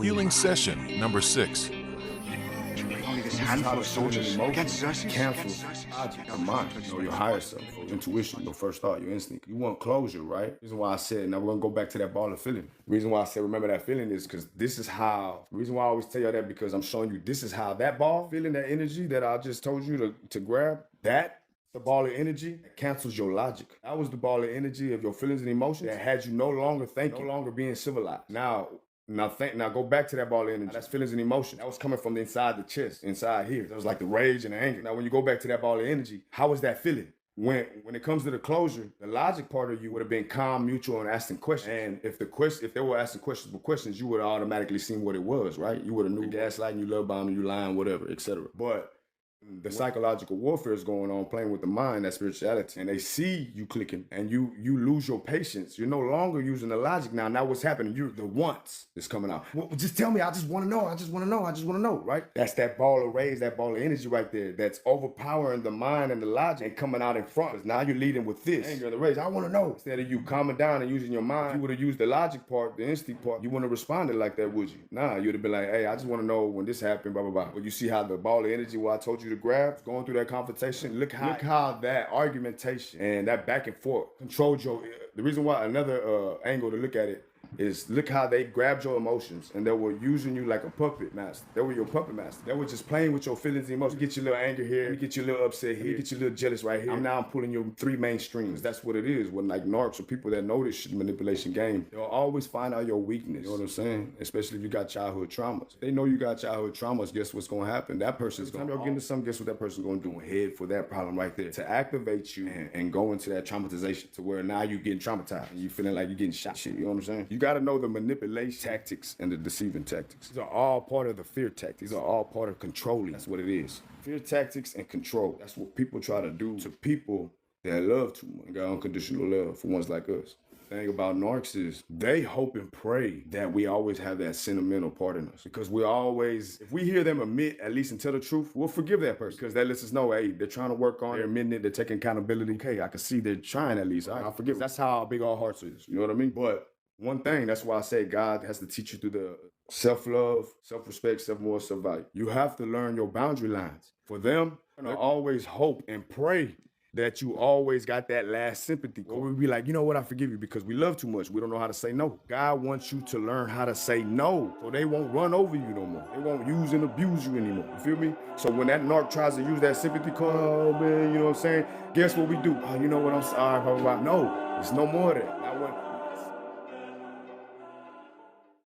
Healing session number 6. Only this handful of soldiers against Xerxes. Cancels your mind, your higher self, your intuition, your first thought, your instinct. You want closure, right? Reason why I said, now we're gonna go back to that ball of feeling. Reason why I said remember that feeling is because this is how, the reason why I always tell you that, because I'm showing you this is how that ball, feeling that energy that I just told you to grab, that the ball of energy that cancels your logic. That was the ball of energy of your feelings and emotions that had you no longer thinking, no longer being civilized. Now go back to that ball of energy. That's feelings and emotion. That was coming from the inside the chest, inside here. That was like the rage and the anger. Now when you go back to that ball of energy, how was that feeling? When it comes to the closure, the logic part of you would have been calm, mutual, and asking questions. And if they were asking questions, you would have automatically seen what it was, right? You would have knew gaslighting, you love bombing, you lying, whatever, etc. But the psychological warfare is going on, playing with the mind, that spirituality, and they see you clicking, and you lose your patience. You're no longer using the logic now. Now what's happening? You're the wants is coming out. Well, just tell me. I just want to know. I just want to know. I just want to know. Right? That's that ball of rage, that ball of energy right there. That's overpowering the mind and the logic and coming out in front. Because now you're leading with this anger and the rage. I want to know. Instead of you calming down and using your mind, if you would have used the logic part, the instinct part, you wouldn't have responded like that, would you? Nah, you'd have been like, hey, I just want to know when this happened. Blah blah blah. But you see how the ball of energy, what I told you to grab, going through that confrontation, look how that argumentation and that back and forth controlled your, the reason why, another angle to look at it is, look how they grabbed your emotions and they were using you like a puppet master. They were your puppet master. They were just playing with your feelings and emotions. Get your little anger here, get your little upset here, get your little jealous right here. I'm pulling your 3 main strings. That's what it is. When like narcs or people that know this manipulation game, they'll always find out your weakness. You know what I'm saying? Especially if you got childhood traumas. They know you got childhood traumas. Guess what's going to happen? That person's going to get into something. Guess what that person's going to do? Head for that problem right there to activate you and go into that traumatization to where now you're getting traumatized and you feeling like you're getting shot. Shit, you know what I'm saying? You got to know the manipulation tactics and the deceiving tactics. These are all part of the fear tactics. These are all part of controlling. That's what it is. Fear tactics and control. That's what people try to do to people that love too much and got unconditional love for ones like us. The thing about narcs is they hope and pray that we always have that sentimental part in us, because we always, if we hear them admit at least and tell the truth, we'll forgive that person because that lets us know, hey, they're trying to work on it, they're admitting it, they're taking accountability. Okay, I can see they're trying at least. I'll forgive them. That's how big our hearts is. You know what I mean? But one thing, that's why I say God has to teach you through the self-love, self-respect, self-worth, self-value. You have to learn your boundary lines. For them, I always hope and pray that you always got that last sympathy. Or we'll be like, you know what, I forgive you because we love too much. We don't know how to say no. God wants you to learn how to say no so they won't run over you no more. They won't use and abuse you anymore. You feel me? So when that narc tries to use that sympathy card, oh man, you know what I'm saying? Guess what we do? Oh, you know what, I'm sorry, blah, blah, blah. No, it's no more of that. Not when